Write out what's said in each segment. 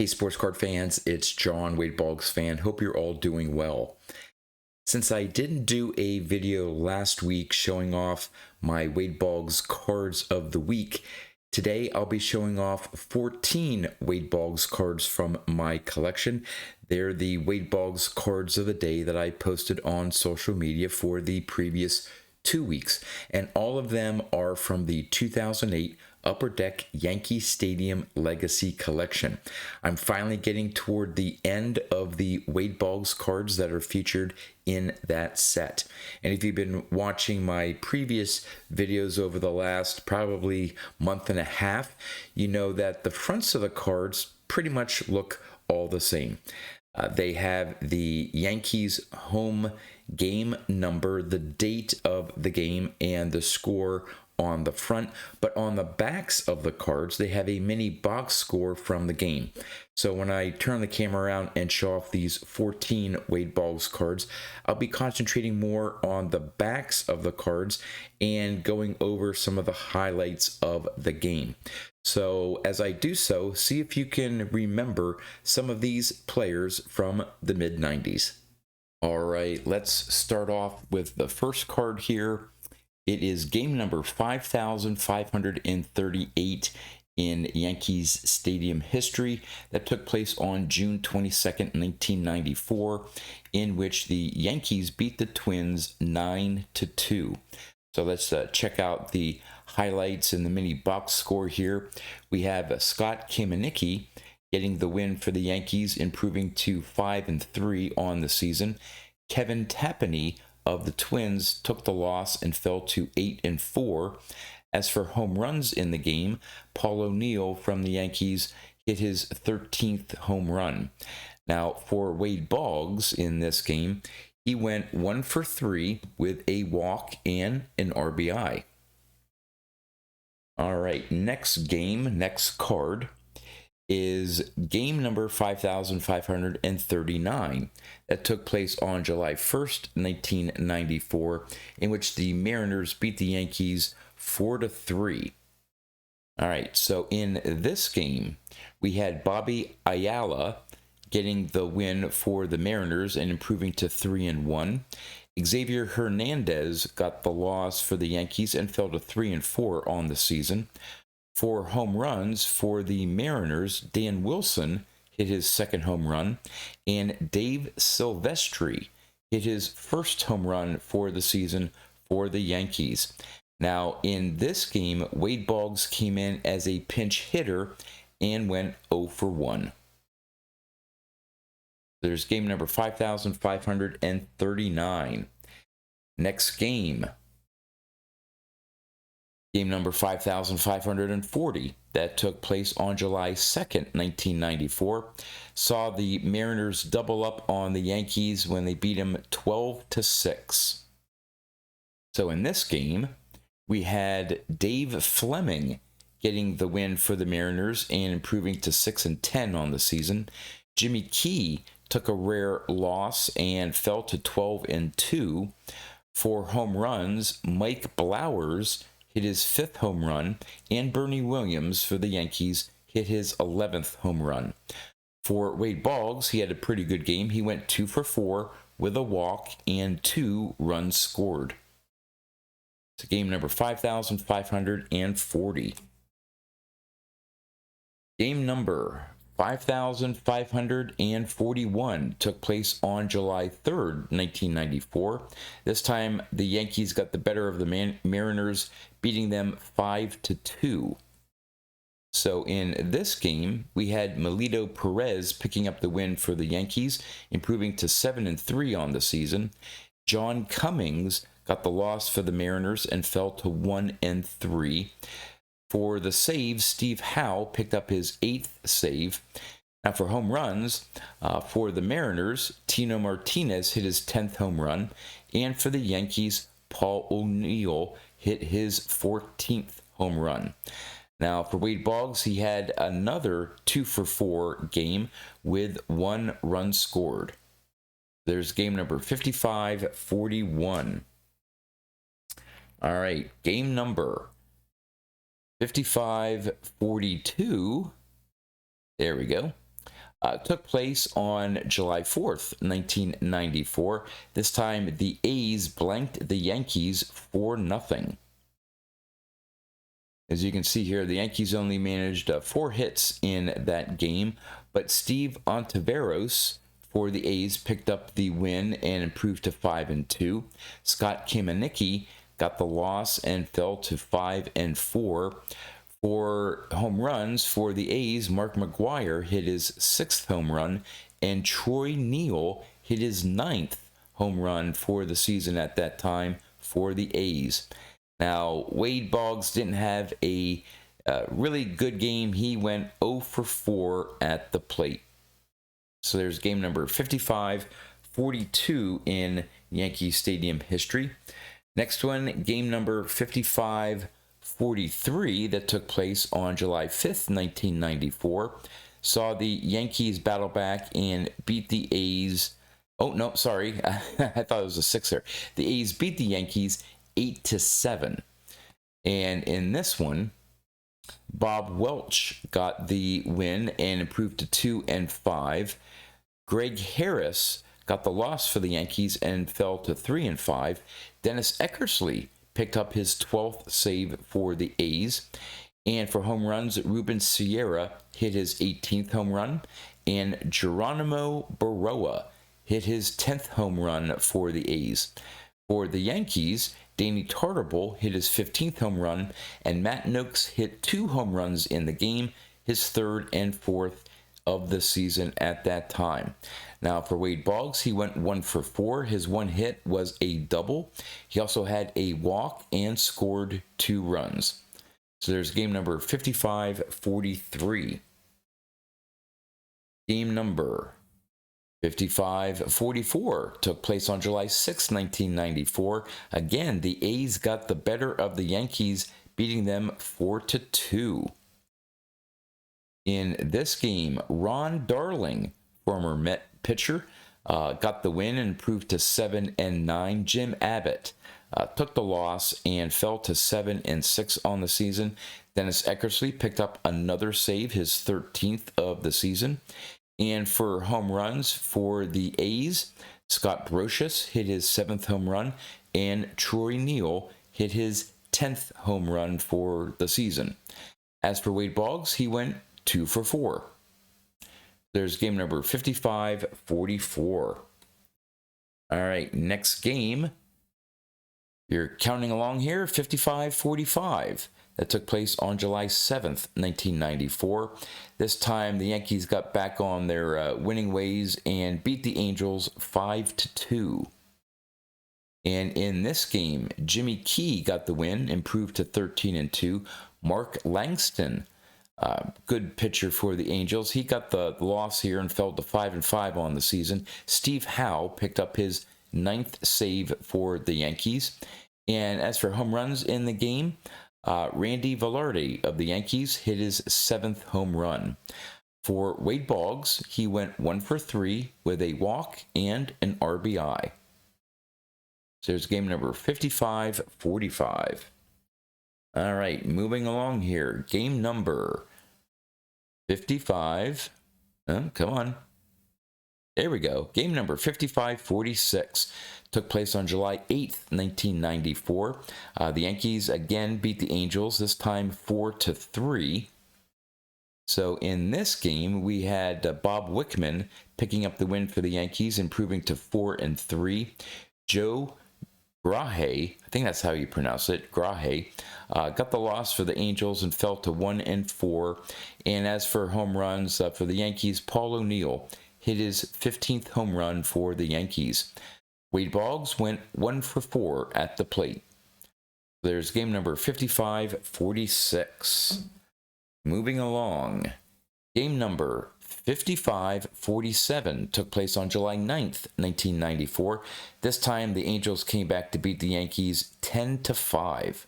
Hey, sports card fans, it's John, Wade Boggs fan. Hope you're all doing well. Since I didn't do a video last week showing off my Wade Boggs cards of the week, today I'll be showing off 14 Wade Boggs cards from my collection. They're the Wade Boggs cards of the day that I posted on social media for the previous 2 weeks, and all of them are from the 2008 Upper Deck Yankee Stadium Legacy Collection. I'm finally getting toward the end of the Wade Boggs cards that are featured in that set. And if you've been watching my previous videos over the last probably month and a half, you know that the fronts of the cards pretty much look all the same. They have the Yankees home game number, the date of the game, and the score on the front, but on the backs of the cards they have a mini box score from the game. So when I turn the camera around and show off these 14 Wade Boggs cards, I'll be concentrating more on the backs of the cards and going over some of the highlights of the game. So as I do so, see if you can remember some of these players from the mid-90s. All right, let's start off with the first card here. It is game number 5,538 in Yankees Stadium history that took place on June 22nd, 1994, in which the Yankees beat the Twins 9-2. So let's check out the highlights in the mini box score here. We have Scott Kamieniecki getting the win for the Yankees, improving to 5-3 on the season. Kevin Tapani of the Twins took the loss and fell to 8-4. As for home runs in the game, Paul O'Neill from the Yankees hit his 13th home run. Now, for Wade Boggs in this game, he went 1 for 3 with a walk and an RBI. All right, next card is game number 5,539 that took place on July 1st, 1994, in which the Mariners beat the Yankees 4-3. All right, so in this game, we had Bobby Ayala getting the win for the Mariners and improving to 3-1. Xavier Hernandez got the loss for the Yankees and fell to 3-4 on the season. For home runs for the Mariners, Dan Wilson hit his second home run, and Dave Silvestri hit his first home run for the season for the Yankees. Now, in this game, Wade Boggs came in as a pinch hitter and went 0 for 1. There's game number 5,539. Next game. Game number 5,540 that took place on July 2nd, 1994, saw the Mariners double up on the Yankees when they beat them 12-6. So in this game, we had Dave Fleming getting the win for the Mariners and improving to 6-10 on the season. Jimmy Key took a rare loss and fell to 12-2. For home runs, Mike Blowers hit his 5th home run, and Bernie Williams for the Yankees hit his 11th home run. For Wade Boggs, he had a pretty good game. He went 2 for 4 with a walk and 2 runs scored. It's game number 5,540. Game number 5,541 took place on July 3rd, 1994. This time, the Yankees got the better of the Mariners, beating them 5-2. So in this game, we had Melito Perez picking up the win for the Yankees, improving to 7-3 on the season. John Cummings got the loss for the Mariners and fell to 1-3. For the saves, Steve Howe picked up his 8th save. Now for home runs, for the Mariners, Tino Martinez hit his 10th home run. And for the Yankees, Paul O'Neill hit his 14th home run. Now for Wade Boggs, he had another 2 for 4 game with 1 run scored. There's game number 5541. All right, game number 5542. There we go. took place on July 4th, 1994. This time, the A's blanked the Yankees 4-0. As you can see here, the Yankees only managed 4 hits in that game, but Steve Ontiveros for the A's picked up the win and improved to 5-2. Scott Kamieniecki got the loss and fell to 5-4. For home runs for the A's, Mark McGwire hit his 6th home run, and Troy Neal hit his 9th home run for the season at that time for the A's. Now, Wade Boggs didn't have a really good game. He went 0 for 4 at the plate. So there's game number 55-42 in Yankee Stadium history. Next one, game number 55-43 that took place on July 5th, 1994, saw the Yankees battle back and beat the A's. Oh, no, sorry. I thought it was a 6 there. The A's beat the Yankees 8-7. And in this one, Bob Welch got the win and improved to 2-5. Greg Harris got the loss for the Yankees and fell to 3-5. Dennis Eckersley picked up his 12th save for the A's. And for home runs, Ruben Sierra hit his 18th home run, and Geronimo Baroa hit his 10th home run for the A's. For the Yankees, Danny Tartabull hit his 15th home run, and Matt Noakes hit 2 home runs in the game, his 3rd and 4th of the season at that time. Now for Wade Boggs, he went 1 for 4. His one hit was a double. He also had a walk and scored 2 runs. So there's game number 55-43. Game number 55-44 took place on July 6, 1994. Again, the A's got the better of the Yankees, beating them 4-2. In this game, Ron Darling, former Met pitcher, got the win and improved to 7-9. Jim Abbott took the loss and fell to 7-6 on the season. Dennis Eckersley picked up another save, his 13th of the season. And for home runs for the A's, Scott Brocious hit his 7th home run, and Troy Neal hit his 10th home run for the season. As for Wade Boggs, he went 2 for 4. There's game number 55-44. All right, next game. You're counting along here, 55-45. That took place on July 7th, 1994. This time, the Yankees got back on their winning ways and beat the Angels 5-2. And in this game, Jimmy Key got the win, improved to 13-2. Mark Langston, good pitcher for the Angels, he got the loss here and fell to 5-5 on the season. Steve Howe picked up his 9th save for the Yankees. And as for home runs in the game, Randy Velarde of the Yankees hit his 7th home run. For Wade Boggs, he went 1 for 3 with a walk and an RBI. So there's game number 55-45. All right, moving along here. Game number 55. Oh, come on. There we go. Game number 55-46 took place on July 8th, 1994. The Yankees again beat the Angels, this time 4-3. So in this game, we had Bob Wickman picking up the win for the Yankees, improving to 4-3. Joe Grahe, I think that's how you pronounce it, Grahe, got the loss for the Angels and fell to 1-4. And as for home runs for the Yankees, Paul O'Neill hit his 15th home run for the Yankees. Wade Boggs went 1 for 4 at the plate. There's game number 55-46. Moving along, game number 55-47 took place on July 9th, 1994. This time, the Angels came back to beat the Yankees 10-5.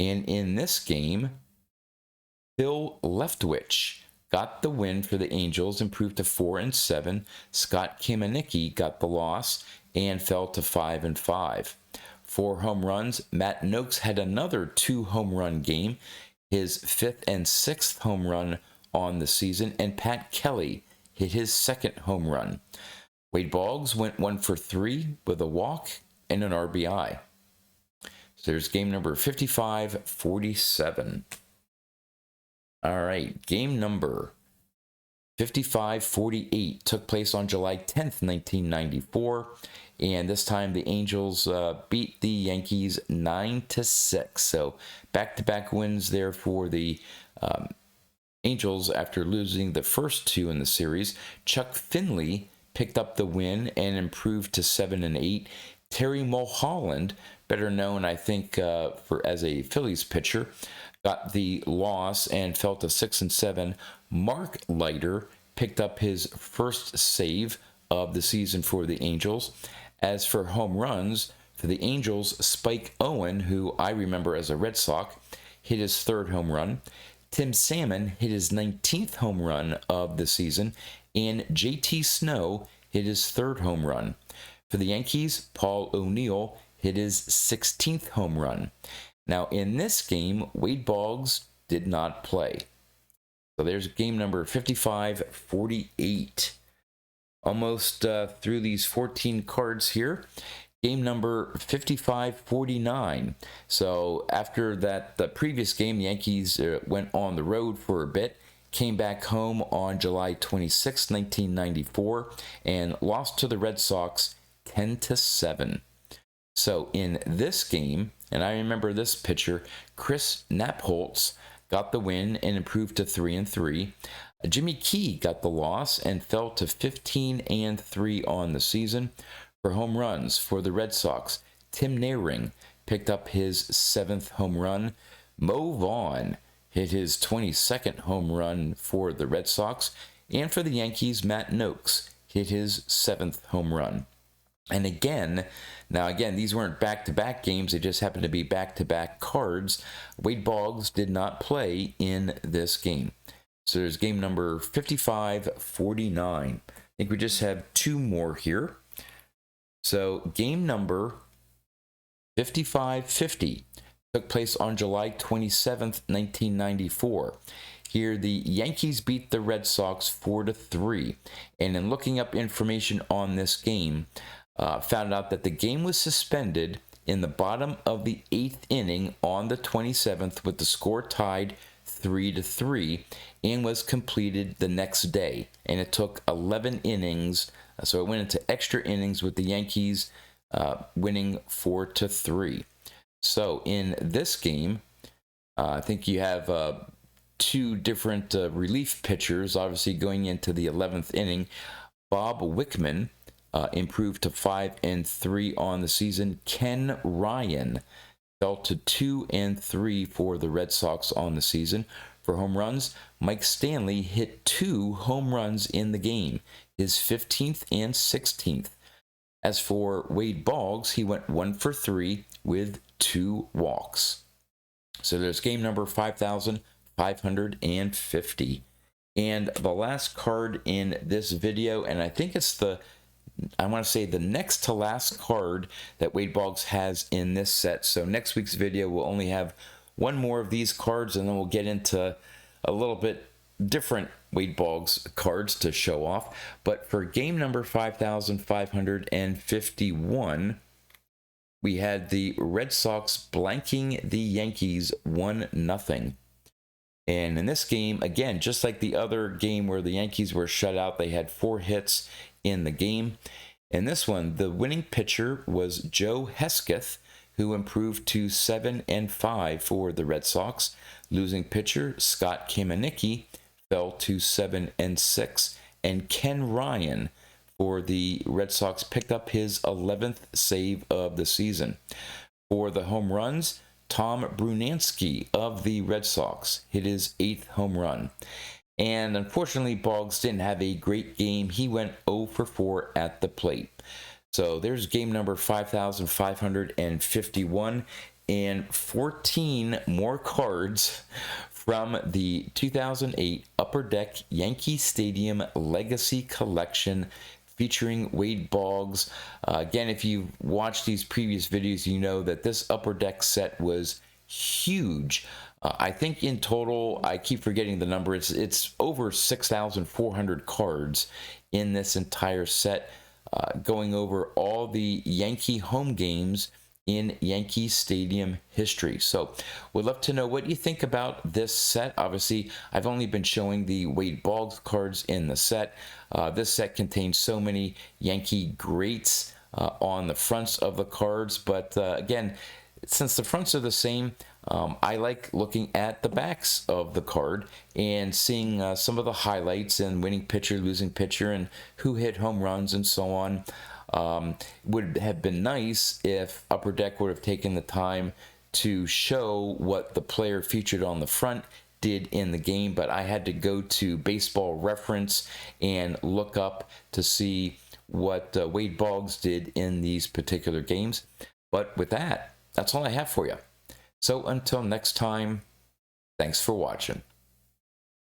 And in this game, Phil Leftwich got the win for the Angels, improved to 4-7. Scott Kamieniecki got the loss and fell to 5-5. For home runs, Matt Noakes had another 2 home run game, his 5th and 6th home run on the season, and Pat Kelly hit his second home run. Wade Boggs went 1 for 3 with a walk and an RBI. So there's game number 55-47. All right, game number 55-48 took place on July 10th, 1994. And this time the Angels beat the Yankees 9-6. So back-to-back wins there for the Angels after losing the first two in the series. Chuck Finley picked up the win and improved to 7-8. Terry Mulholland, better known, I think, as a Phillies pitcher, got the loss and fell to 6-7. Mark Leiter picked up his first save of the season for the Angels. As for home runs, for the Angels, Spike Owen, who I remember as a Red Sox, hit his third home run. Tim Salmon hit his 19th home run of the season, and J.T. Snow hit his third home run. For the Yankees, Paul O'Neill hit his 16th home run. Now, in this game, Wade Boggs did not play. So there's game number 55-48. Almost through these 14 cards here. Game number 55-49. So after that, the previous game, the Yankees went on the road for a bit, came back home on July 26, 1994, and lost to the Red Sox 10-7. So in this game, and I remember this pitcher, Chris Napholtz, got the win and improved to 3-3. Jimmy Key got the loss and fell to 15-3 on the season. For home runs for the Red Sox, Tim Naehring picked up his 7th home run. Mo Vaughn hit his 22nd home run for the Red Sox. And for the Yankees, Matt Noakes hit his 7th home run. And again, these weren't back-to-back games. They just happened to be back-to-back cards. Wade Boggs did not play in this game. So there's game number 55-49. I think we just have two more here. So game number 55-50 took place on July 27th, 1994. Here, the Yankees beat the Red Sox 4-3. And in looking up information on this game, found out that the game was suspended in the bottom of the 8th inning on the 27th with the score tied 3-3 and was completed the next day. And it took 11 innings, so it went into extra innings with the Yankees winning 4-3. So in this game, I think you have two different relief pitchers, obviously going into the 11th inning. Bob Wickman improved to 5-3 on the season. Ken Ryan fell to 2-3 for the Red Sox on the season. For home runs, Mike Stanley hit 2 home runs in the game, his 15th and 16th. As for Wade Boggs, he went 1 for 3 with 2 walks. So there's game number 5550. And the last card in this video, and I think it's the next to last card that Wade Boggs has in this set. So next week's video will only have one more of these cards, and then we'll get into a little bit different Wade Boggs cards to show off. But for game number 5551, we had the Red Sox blanking the Yankees 1-0. And in this game, again, just like the other game where the Yankees were shut out, they had 4 hits in the game. In this one, the winning pitcher was Joe Hesketh, who improved to 7-5 for the Red Sox. Losing pitcher Scott Kamenicki fell to 7-6, and Ken Ryan for the Red Sox picked up his 11th save of the season. For the home runs, Tom Brunansky of the Red Sox hit his 8th home run. And unfortunately, Boggs didn't have a great game. He went 0 for 4 at the plate. So there's game number 5551 and 14 more cards from the 2008 Upper Deck Yankee Stadium Legacy Collection featuring Wade Boggs. Again, if you've watched these previous videos, you know that this Upper Deck set was huge. I think in total, I keep forgetting the number. It's over 6,400 cards in this entire set, going over all the Yankee home games in Yankee Stadium history. So would love to know what you think about this set. Obviously, I've only been showing the Wade Boggs cards in the set. This set contains so many Yankee greats on the fronts of the cards, but again, since the fronts are the same, I like looking at the backs of the card and seeing some of the highlights and winning pitcher, losing pitcher, and who hit home runs and so on. Would have been nice if Upper Deck would have taken the time to show what the player featured on the front did in the game, but I had to go to Baseball Reference and look up to see what Wade Boggs did in these particular games. But with that, that's all I have for you. So until next time, thanks for watching.